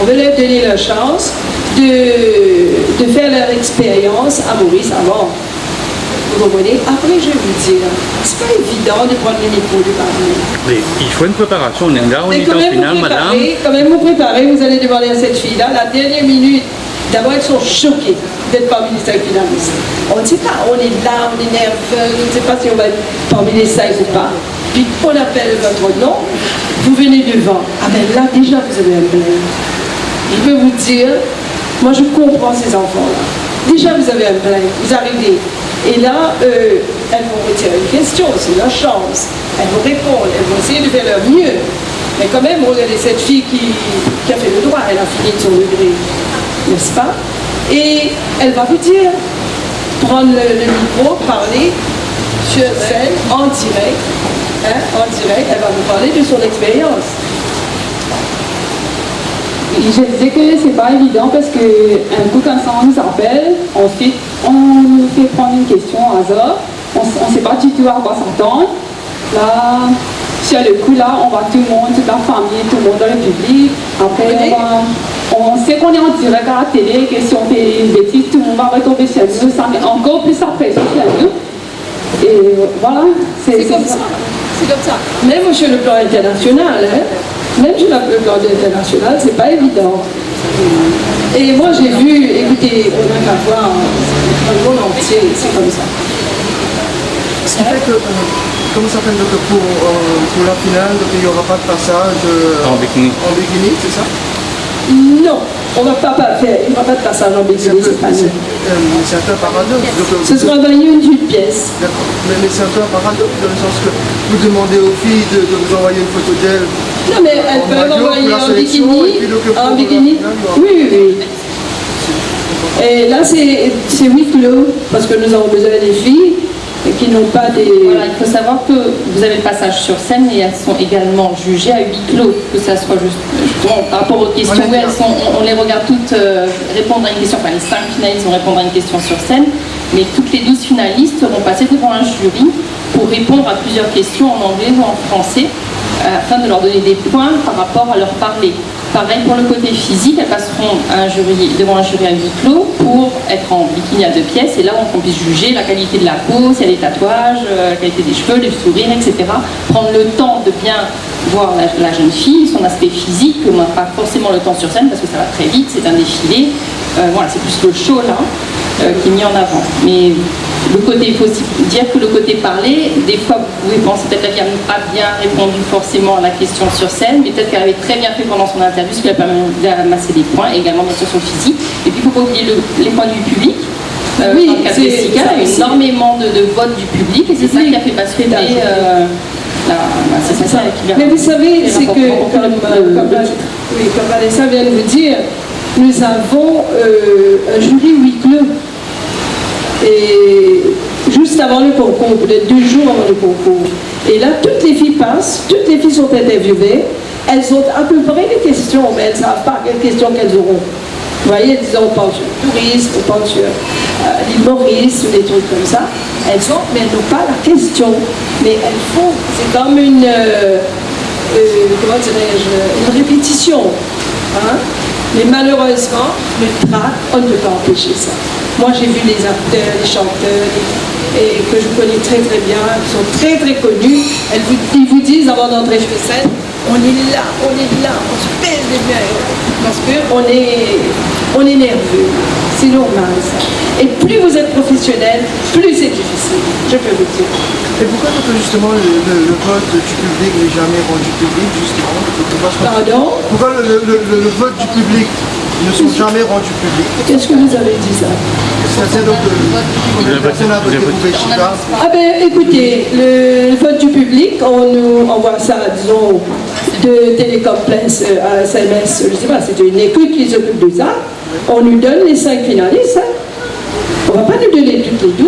On veut leur donner la chance de faire leur expérience à Maurice avant. Vous comprenez? Après, je vais vous dire, c'est pas évident de prendre le micro de parler. Mais il faut une préparation, on est là, on Mais est quand en même, finale, madame. quand même vous préparez, vous allez demander à cette fille-là, la dernière minute, d'abord elles sont choquées d'être parmi les 5 finalistes. On ne sait pas, on est là, on est nerveux, on ne sait pas si on va être parmi les 5 ou pas. Puis on appelle votre nom, vous venez devant. Ah ben là, déjà, vous avez un blême. Je peux vous dire, moi je comprends ces enfants-là. Déjà, vous avez un blême, vous arrivez. Et là, elles vont retirer une question, c'est leur chance. Elles vont répondre, elles vont essayer de faire leur mieux. Mais quand même, regardez cette fille qui a fait le droit, elle a fini de son degré, n'est-ce pas? Et elle va vous dire, prendre le micro, parler sur scène, en direct, elle va vous parler de son expérience. Je disais que c'est pas évident parce qu'un coup comme ça on nous appelle, ensuite on nous fait prendre une question au hasard, on ne sait pas du tout à quoi s'attendre. Là, sur le coup là, on voit tout le monde, toute la famille, tout le monde dans le public. Après on sait qu'on est en direct à la télé, que si on fait une bêtise, tout le monde va retomber sur nous, ça met encore plus la pression sur nous. Et voilà, c'est comme ça. C'est comme ça. Même sur le plan international, même sur le plan international, c'est pas évident. Et moi j'ai vu, écoutez, on n'a qu'à voir dans le monde entier, c'est comme ça. Ce qui fait que, comment ça s'appelle, pour la finale, donc, il n'y aura pas de passage en bikini, c'est ça? Non, on ne va pas faire, il n'y aura pas de passage en bikini, c'est pas nous. C'est un peu un paradoxe. Ce sera dans une pièce. D'accord, mais c'est un peu un paradoxe dans le sens que vous demandez aux filles de vous envoyer une photo d'elles. Non, mais elles peuvent envoyer en bikini. Oui. Et là, c'est huis clos, parce que nous avons besoin des filles qui n'ont pas des... Voilà, il faut savoir que vous avez le passage sur scène et elles sont également jugées à huis clos, que ça soit justement par rapport aux questions où elles sont, on les regarde toutes répondre à une question, enfin les 5 finalistes vont répondre à une question sur scène, mais toutes les 12 finalistes vont passer devant un jury pour répondre à plusieurs questions en anglais ou en français, afin de leur donner des points par rapport à leur parler. Pareil pour le côté physique, elles passeront devant un jury à huis clos pour être en bikini à 2 pièces et là on puisse juger la qualité de la peau, s'il y a des tatouages, la qualité des cheveux, le sourire, etc. Prendre le temps de bien voir la jeune fille, son aspect physique, on n'a pas forcément le temps sur scène parce que ça va très vite, c'est un défilé. Voilà, c'est plus le show là qui est mis en avant. Mais le côté, il faut aussi dire que le côté parler, des fois vous pouvez penser peut-être qu'elle n'a pas bien répondu forcément à la question sur scène, mais peut-être qu'elle avait très bien fait pendant son interview, ce qui lui a permis d'amasser des points, également bien sûr sur le physique. Et puis il ne faut pas oublier les points du public. Oui, il y a énormément de votes du public et c'est ça qui a fait basculer c'est ça qui vient. Mais vous savez, c'est que, comme Vanessa vient de vous dire, nous avons un jury huis clos. Et juste avant le concours, peut-être 2 jours avant le concours. Et là, toutes les filles passent, toutes les filles sont interviewées, elles ont à peu près des questions, mais elles ne savent pas quelles questions qu'elles auront. Vous voyez, disons, on pense sur le tourisme, on pense sur l'île Maurice, ou des trucs comme ça. Elles ont, mais elles n'ont pas la question. Mais elles font, c'est comme une, comment dirais-je, une répétition. Hein? Mais malheureusement, le trac, on ne peut pas empêcher ça. Moi, j'ai vu les acteurs, les chanteurs, et que je connais très très bien, qui sont très très connus. Ils vous disent avant d'entrer sur scène, on est là, on se pèse les mains, parce qu'on est nerveux. C'est normal ça. Et plus vous êtes professionnel, plus c'est difficile, je peux vous dire. Et pourquoi justement le vote du public n'est jamais rendu public, justement? Pardon? Pourquoi le vote du public ne sont jamais rendus publics? Qu'est-ce que vous avez dit ça? C'est-à-dire donc combien de personnes a voté pour Béchika? Ah ben écoutez, le vote du public, on nous envoie ça, disons, de Télécom Place à SMS, je ne sais pas, c'est une écoute qui s'occupe de ça. On nous donne les 5 finalistes. Hein. On ne va pas nous donner toutes les 12.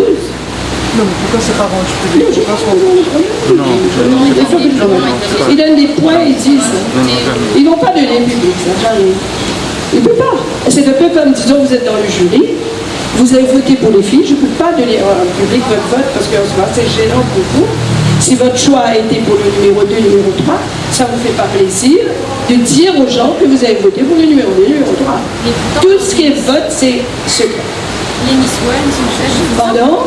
Non, mais pourquoi c'est pas rendu public? Ils donnent des points, ils disent. Ils ne vont pas donner public, ça, jamais. Ils ne peuvent pas. C'est un peu comme, disons, vous êtes dans le jury, vous avez voté pour les filles, je ne peux pas donner au public votre vote parce que c'est gênant pour vous. Si votre choix a été pour le numéro 2, numéro 3, ça ne vous fait pas plaisir de dire aux gens que vous avez voté pour le numéro 2, numéro 3. Tout ce qui est vote, c'est secret. Les Miss World sont faites. Pardon?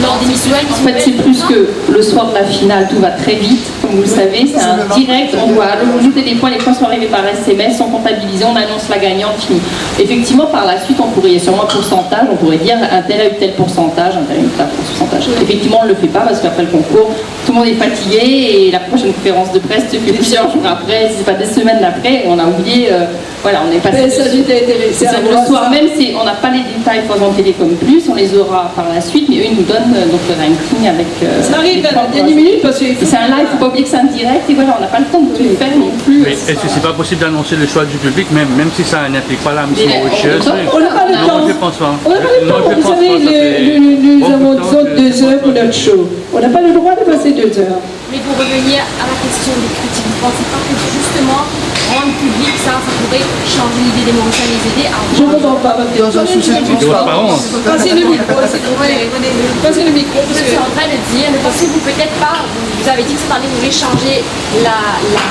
Lors des Miss World, en fait, c'est plus que le soir de la finale, tout va très vite, comme vous le savez, c'est un direct, on doit ajouter des points, les points sont arrivés par SMS, sont comptabilisés, on annonce la gagnante, fini. Effectivement, par la suite, on pourrait, il y a sûrement un pourcentage, on pourrait dire un tel a eu tel pourcentage, un tel a eu tel pourcentage. Effectivement, on ne le fait pas parce qu'après le concours, tout le monde est fatigué et la prochaine conférence de presse se fait plusieurs jours après, si c'est pas des semaines après, on a oublié, voilà, on est passé. Le soir même, on n'a pas les détails pour en Télécom Plus, on les aura par la suite, mais eux, ils nous donnent donc le ranking avec. Ça arrive les à la points dernière minute parce que c'est un live, il faut pas oublier que c'est un direct et voilà, on n'a pas le temps de tout faire non plus. Mais est-ce que c'est pas possible d'annoncer le choix du public, même si ça n'implique pas la Miss Mais Mauritius? on n'a pas le temps. Non, je pense pas. On n'a pas le Non, temps. je Vous pense savez, pas, ça fait nous beaucoup avons de temps disons, que- 2 heures pour notre show. On n'a pas le droit de passer 2 heures. Mais pour revenir à la question des critiques, vous ne pensez pas que justement rendre public ça pourrait changer l'idée des Mauriciens, les aider à Je ne comprends pas. Dans un souci de transparence. Passez le micro, s'il vous plaît. Passez le micro. Je suis en train de dire, ne pensez-vous peut-être pas, vous avez dit que cette année vous voulez changer la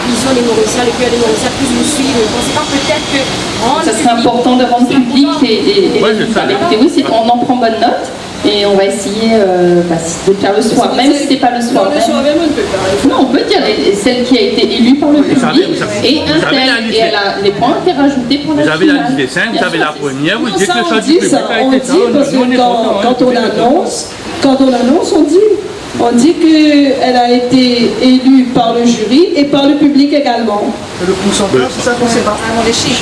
vision des Mauriciens, le cœur des Mauriciens, plus vous suivre, ne pensez pas peut-être que rendre Ça serait important de rendre public et Ouais, je savais. écoutez, oui, on en prend bonne note et on va essayer de faire le soir, même si c'est pas le soir. Le soir même, on ne peut pas. Non, on peut dire celle qui a été élue par le public vous savez et un la tel. liste. Et les points ont été rajoutés pour la Vous avez la finale. liste des 5, vous Bien avez sûr, la première, vous dites Ça, que le on choix du dit public ça, a on été dit ça. parce Nous, on que est contents, quand on hein, annonce, on dit qu'elle a été élue par le jury et par le public également. Le pourcentage, c'est ça qu'on ne sait pas. Je suis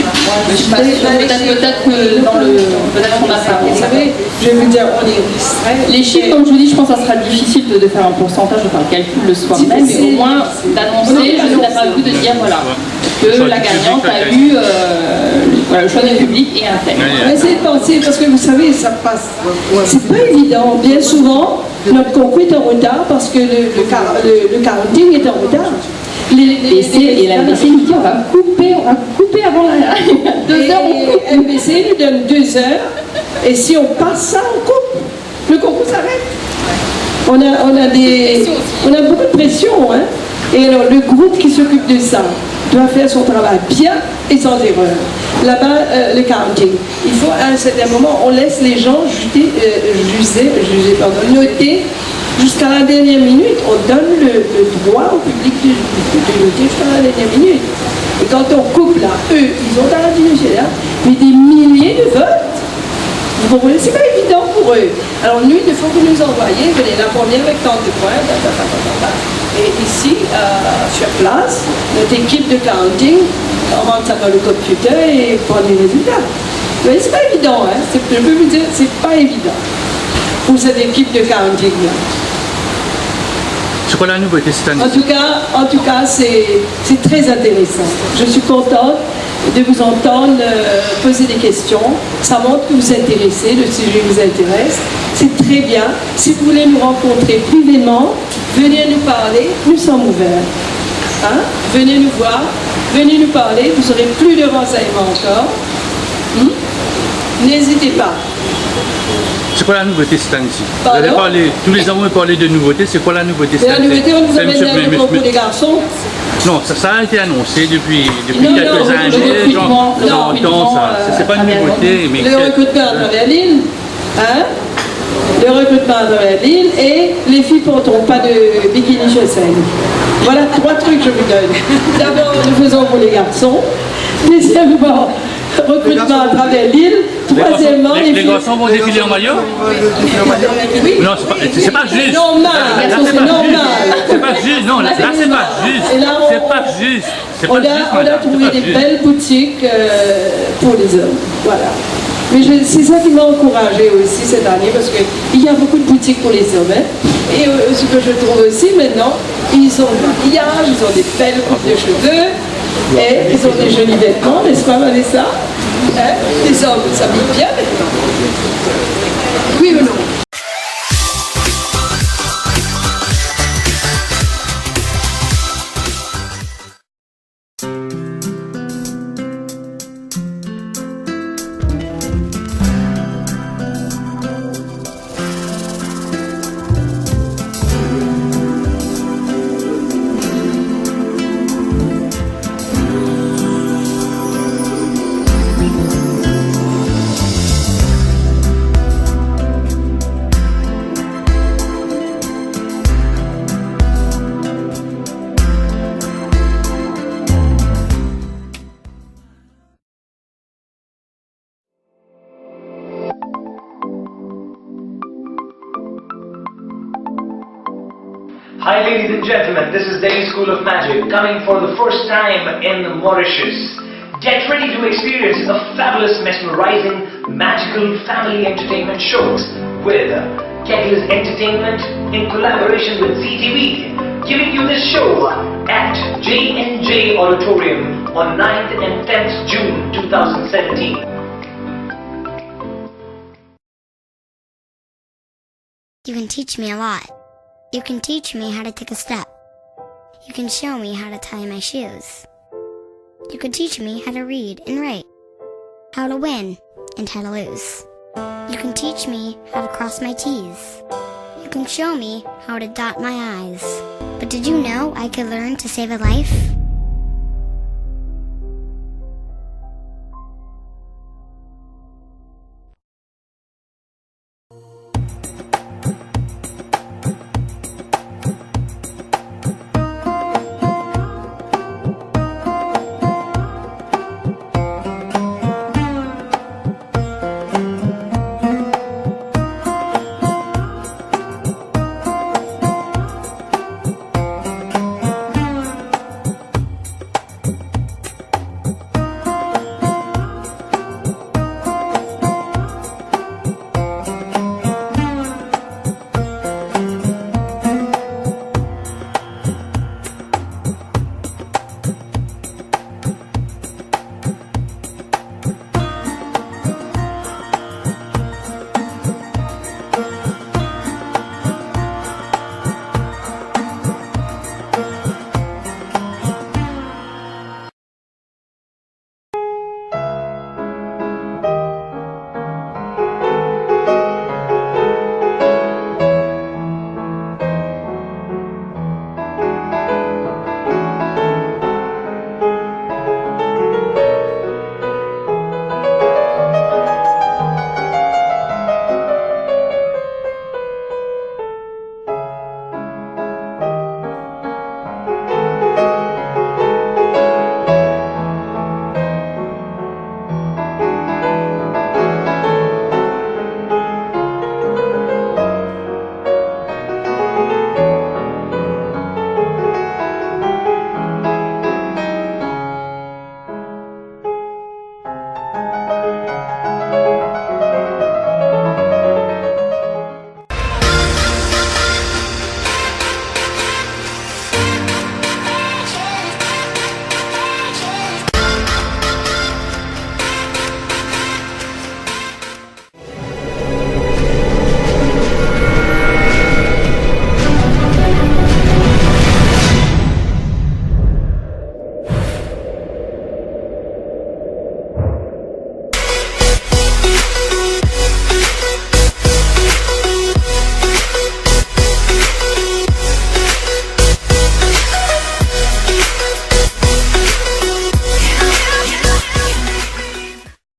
pas sûre. Peut-être que dans le. Peut-être qu'on a ça. Vous savez, je vais vous dire, on est distrait. Les chiffres, comme je vous dis, je pense que ça sera difficile de faire un pourcentage, de faire le calcul le soir même, mais au moins d'annoncer, je suis d'accord avec vous, de dire voilà, que la gagnante a eu le choix du public et un tel. Essayez de penser, parce que vous savez, ça passe. C'est pas évident. Bien souvent, notre concours est en retard parce que le caranting est en retard. Et la MBC nous dit on va couper avant la 2 heures. Et MBC nous donne 2 heures, et si on passe ça, on coupe. Le concours s'arrête. On a beaucoup de pression, hein. Et alors, le groupe qui s'occupe de ça doit faire son travail bien et sans erreur. Là-bas, le counting. Il faut, à un certain moment, on laisse les gens noter jusqu'à la dernière minute. On donne le droit au public de noter jusqu'à la dernière minute. Et quand on coupe là, eux, ils ont dans la vie là, mais des milliers de votes. Vous comprenez, c'est pas évident pour eux. Alors nous, il faut que vous nous envoyiez, venez la première avec tant de points, et ici, sur place, notre équipe de counting, on rentre ça dans le computer et prend les résultats. Mais c'est pas évident, hein. Je peux vous dire, c'est pas évident pour cette équipe de counting là. C'est quoi la nouveauté cette année? En tout cas, c'est très intéressant. Je suis contente de vous entendre poser des questions. Ça montre que vous êtes intéressés, le sujet vous intéresse. C'est très bien. Si vous voulez nous rencontrer privément, venez nous parler, nous sommes ouverts. Hein? Venez nous voir, venez nous parler, vous aurez plus de renseignements encore. N'hésitez pas. C'est quoi la nouveauté cette année-ci? Vous Pardon? avez parlé, tous les ans vous parlez de nouveautés, c'est quoi la nouveauté cette La année? nouveauté, on nous C'est amène monsieur- un mais- concours mais- des garçons. Non, ça a été annoncé depuis Non, quelques non, années. le recrutement, J'entends ça. C'est pas une nouveauté, mais Le recrutement à travers l'île, hein? Le recrutement à travers l'île et les filles ne porteront pas de bikini chez scène. Voilà 3 trucs que je vous donne. D'abord, nous faisons pour les garçons. Deuxièmement, recrutement à travers l'île. Troisièmement, les filles. garçons vont défiler en maillot? Oui. Non, c'est pas juste. Normal, Là, c'est c'est pas normal. juste. C'est pas juste. Non, là, c'est pas juste. Et là, C'est pas juste. C'est pas On juste, a madame, trouvé c'est pas des juste. belles boutiques pour les hommes. Voilà. Mais c'est ça qui m'a encouragée aussi cette année parce qu'il y a beaucoup de boutiques pour les hommes. Hein. Et ce que je trouve aussi maintenant, ils ont de l'habillage, ils ont des belles coupes de cheveux, et ils ont des jolis vêtements, n'est-ce pas Vanessa? Hein? Les hommes s'habillent bien maintenant. Oui ou non? Hi ladies and gentlemen, this is Delhi School of Magic coming for the first time in Mauritius. Get ready to experience a fabulous, mesmerizing, magical family entertainment shows with Kettle's Entertainment in collaboration with CTV, giving you this show at J&J Auditorium on 9th and 10th June 2017. You can teach me a lot. You can teach me how to take a step. You can show me how to tie my shoes. You can teach me how to read and write, how to win and how to lose. You can teach me how to cross my T's. You can show me how to dot my I's. But did you know I could learn to save a life?